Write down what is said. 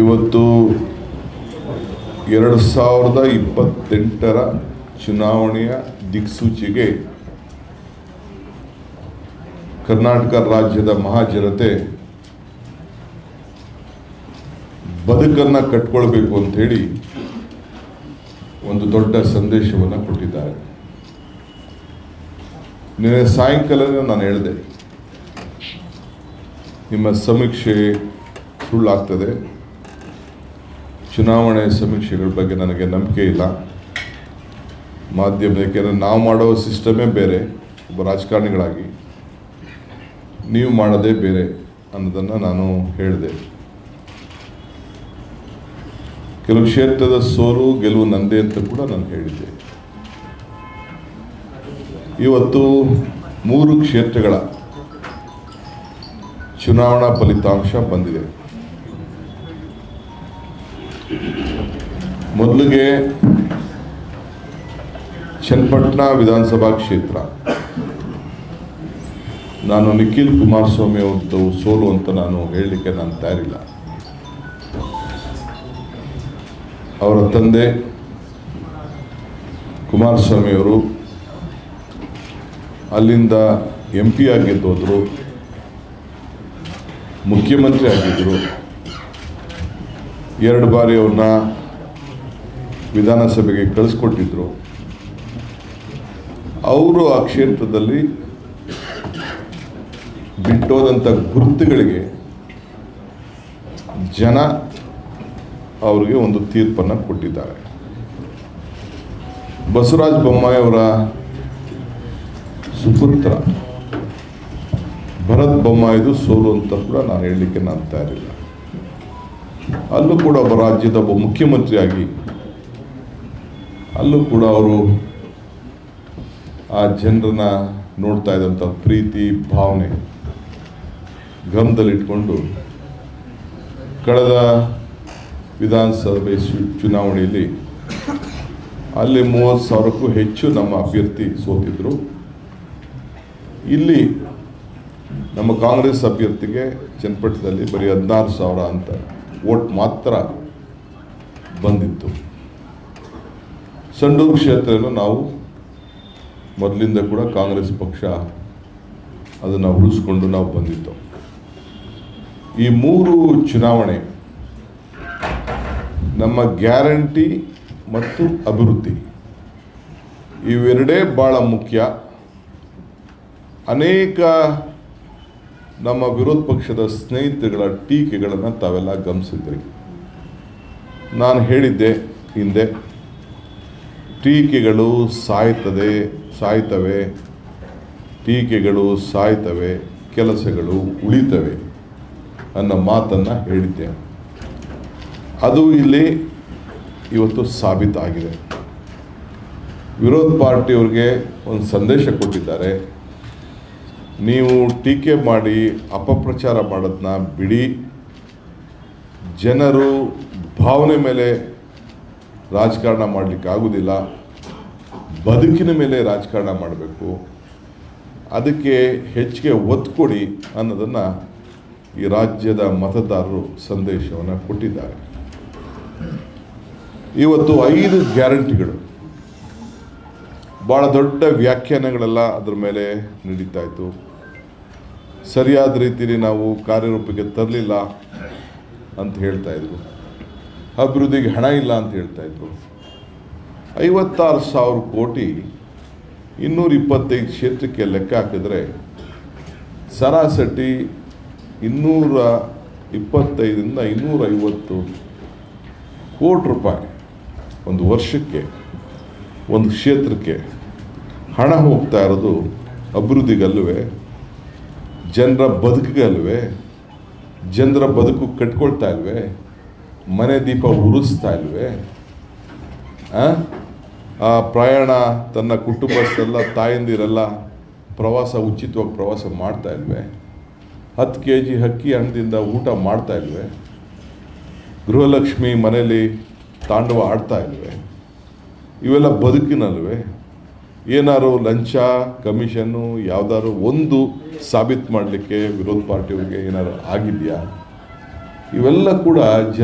ಇವತ್ತು 2028ರ ಚುನಾವಣೆಯ ದಿಕ್ಸೂಚಿಗೆ ಕರ್ನಾಟಕ ರಾಜ್ಯದ ಮಹಾಜನತೆ ಬದುಕನ್ನು ಕಟ್ಕೊಳ್ಬೇಕು ಅಂತ ಹೇಳಿ ಒಂದು ದೊಡ್ಡ ಸಂದೇಶವನ್ನು ಕೊಟ್ಟಿದ್ದಾರೆ. ನಿನ್ನೆ ಸಾಯಂಕಾಲ ನಾನು ಹೇಳಿದೆ, ನಿಮ್ಮ ಸಮೀಕ್ಷೆ ಸುಳ್ಳಾಗ್ತದೆ, ಚುನಾವಣೆ ಸಮೀಕ್ಷೆಗಳ ಬಗ್ಗೆ ನನಗೆ ನಂಬಿಕೆ ಇಲ್ಲ. ಮಾಧ್ಯಮಕ್ಕೆ ನಾವು ಮಾಡೋ ಸಿಸ್ಟಮೇ ಬೇರೆ, ಒಬ್ಬ ರಾಜಕಾರಣಿಗಳಾಗಿ ನೀವು ಮಾಡೋದೇ ಬೇರೆ ಅನ್ನೋದನ್ನು ನಾನು ಹೇಳಿದೆ. ಕೆಲವು ಕ್ಷೇತ್ರದ ಸೋಲು ಗೆಲುವು ನಂದೇ ಅಂತ ಕೂಡ ನಾನು ಹೇಳಿದ್ದೆ. ಇವತ್ತು 3 ಕ್ಷೇತ್ರಗಳ ಚುನಾವಣಾ ಫಲಿತಾಂಶ ಬಂದಿದೆ. ಮೊದಲಿಗೆ ಚನ್ನಪಟ್ಟಣ ವಿಧಾನಸಭಾ ಕ್ಷೇತ್ರ, ನಾನು ನಿಖಿಲ್ ಕುಮಾರಸ್ವಾಮಿ ಅವ್ರದ್ದು ಸೋಲು ಅಂತ ನಾನು ಹೇಳಲಿಕ್ಕೆ ನಾನು ತಯಾರಿಲ್ಲ. ಅವರ ತಂದೆ ಕುಮಾರಸ್ವಾಮಿ ಅವರು ಅಲ್ಲಿಂದ MP ಆಗಿದ್ದೋದ್ರು, ಮುಖ್ಯಮಂತ್ರಿ ಆಗಿದ್ದರು. 2 ಬಾರಿ ಅವ್ರನ್ನ ವಿಧಾನಸಭೆಗೆ ಕಳಿಸ್ಕೊಟ್ಟಿದ್ರು. ಅವರು ಆ ಕ್ಷೇತ್ರದಲ್ಲಿ ಬಿಟ್ಟೋದಂಥ ಗುರುತುಗಳಿಗೆ ಜನ ಅವ್ರಿಗೆ ಒಂದು ತೀರ್ಪನ್ನು ಕೊಟ್ಟಿದ್ದಾರೆ. ಬಸವರಾಜ ಬೊಮ್ಮಾಯಿ ಅವರ ಸುಪುತ್ರ ಭರತ್ ಬೊಮ್ಮಾಯಿದು ಸೋಲು ಅಂತ ಕೂಡ ನಾನು ಹೇಳಲಿಕ್ಕೆ ನಾನು ತಯಾರಿಲ್ಲ. ಅಲ್ಲೂ ಕೂಡ ಒಬ್ಬ ರಾಜ್ಯದ ಒಬ್ಬ ಮುಖ್ಯಮಂತ್ರಿಯಾಗಿ ಅಲ್ಲೂ ಕೂಡ ಅವರು ಆ ಜನರನ್ನ ನೋಡ್ತಾ ಇದ್ದಂಥ ಪ್ರೀತಿ ಭಾವನೆ ಗಮನದಲ್ಲಿಟ್ಕೊಂಡು ಕಳೆದ ವಿಧಾನಸಭೆ ಚುನಾವಣೆಯಲ್ಲಿ ಅಲ್ಲಿ 30,000ಕ್ಕೂ ಹೆಚ್ಚು ನಮ್ಮ ಅಭ್ಯರ್ಥಿ ಸೋತಿದ್ರು. ಇಲ್ಲಿ ನಮ್ಮ ಕಾಂಗ್ರೆಸ್ ಅಭ್ಯರ್ಥಿಗೆ ಚನ್ನಪಟ್ಟಣದಲ್ಲಿ ಬರೀ 16,000 ಅಂತ ವೋಟ್ ಮಾತ್ರ ಬಂದಿತ್ತು. ಸಂಡೂರು ಕ್ಷೇತ್ರವನ್ನು ನಾವು ಮೊದಲಿಂದ ಕೂಡ ಕಾಂಗ್ರೆಸ್ ಪಕ್ಷ ಅದನ್ನು ಉಳಿಸ್ಕೊಂಡು ನಾವು ಬಂದಿತ್ತು. ಈ 3 ಚುನಾವಣೆ ನಮ್ಮ ಗ್ಯಾರಂಟಿ ಮತ್ತು ಅಭಿವೃದ್ಧಿ ಇವೆರಡೇ ಭಾಳ ಮುಖ್ಯ. ಅನೇಕ ನಮ್ಮ ವಿರೋಧ ಪಕ್ಷದ ಸ್ನೇಹಿತರುಗಳ ಟೀಕೆಗಳನ್ನು ತಾವೆಲ್ಲ ಗಮನಿಸಿದ್ರಿ. ನಾನು ಹೇಳಿದ್ದೆ ಹಿಂದೆ, ಟೀಕೆಗಳು ಸಾಯ್ತವೆ, ಟೀಕೆಗಳು ಸಾಯ್ತವೆ, ಕೆಲಸಗಳು ಉಳಿತವೆ ಅನ್ನೋ ಮಾತನ್ನು ಹೇಳಿದ್ದೆ. ಅದು ಇಲ್ಲಿ ಇವತ್ತು ಸಾಬೀತಾಗಿದೆ. ವಿರೋಧ ಪಾರ್ಟಿಯವ್ರಿಗೆ ಒಂದು ಸಂದೇಶ ಕೊಟ್ಟಿದ್ದಾರೆ, ನೀವು ಟೀಕೆ ಮಾಡಿ ಅಪಪ್ರಚಾರ ಮಾಡೋದನ್ನ ಬಿಡಿ, ಜನರು ಭಾವನೆ ಮೇಲೆ ರಾಜಕಾರಣ ಮಾಡಲಿಕ್ಕೆ ಆಗೋದಿಲ್ಲ, ಬದುಕಿನ ಮೇಲೆ ರಾಜಕಾರಣ ಮಾಡಬೇಕು, ಅದಕ್ಕೆ ಹೆಚ್ಚಿಗೆ ಒತ್ತು ಕೊಡಿ ಅನ್ನೋದನ್ನು ಈ ರಾಜ್ಯದ ಮತದಾರರು ಸಂದೇಶವನ್ನು ಕೊಟ್ಟಿದ್ದಾರೆ. ಇವತ್ತು 5 ಗ್ಯಾರಂಟಿಗಳು ಭಾಳ ದೊಡ್ಡ ವ್ಯಾಖ್ಯಾನಗಳೆಲ್ಲ ಅದ್ರ ಮೇಲೆ ನಡೀತಾ ಇತ್ತು. ಸರಿಯಾದ ರೀತಿಯಲ್ಲಿ ನಾವು ಕಾರ್ಯರೂಪಕ್ಕೆ ತರಲಿಲ್ಲ ಅಂತ ಹೇಳ್ತಾ ಇದ್ರು, ಅಭಿವೃದ್ಧಿಗೆ ಹಣ ಇಲ್ಲ ಅಂತ ಹೇಳ್ತಾ ಇದ್ರು. 56,000 ಕೋಟಿ 225 ಕ್ಷೇತ್ರಕ್ಕೆ ಲೆಕ್ಕ ಹಾಕಿದ್ರೆ ಸರಾಸರಿ 225ರಿಂದ 250 ಕೋಟಿ ರೂಪಾಯಿ ಒಂದು ವರ್ಷಕ್ಕೆ ಒಂದು ಕ್ಷೇತ್ರಕ್ಕೆ ಹಣ ಹೋಗ್ತಾ ಇರೋದು ಅಭಿವೃದ್ಧಿಗಲ್ವೇ, ಜನರ ಬದುಕಿಗಲ್ವೇ, ಜನರ ಬದುಕು ಕಟ್ಕೊಳ್ತಾ ಇಲ್ವೇ, ಮನೆ ದೀಪ ಉರಿಸ್ತಾ ಇಲ್ವೇ, ಆ ಪ್ರಯಾಣ ತನ್ನ ಕುಟುಂಬಸ್ಥರೆಲ್ಲ ತಾಯಂದಿರೆಲ್ಲ ಉಚಿತವಾಗಿ ಪ್ರವಾಸ ಮಾಡ್ತಾ ಇಲ್ವೇ, 10 kg ಅಕ್ಕಿ ಹಣದಿಂದ ಊಟ ಮಾಡ್ತಾ ಇಲ್ವೇ, ಗೃಹಲಕ್ಷ್ಮಿ ಮನೆಯಲ್ಲಿ ತಾಂಡವ ಆಡ್ತಾ ಇಲ್ವೇ, ಇವೆಲ್ಲ ಬದುಕಿನಲ್ವೇ? ಏನಾದ್ರು ಲಂಚ ಕಮಿಷನ್ನು ಯಾವುದಾದ್ರು ಒಂದು ಸಾಬೀತು ಮಾಡಲಿಕ್ಕೆ ವಿರೋಧ ಪಾರ್ಟಿಯವರಿಗೆ ಏನಾದ್ರು ಆಗಿದೆಯಾ? ಇವೆಲ್ಲ ಕೂಡ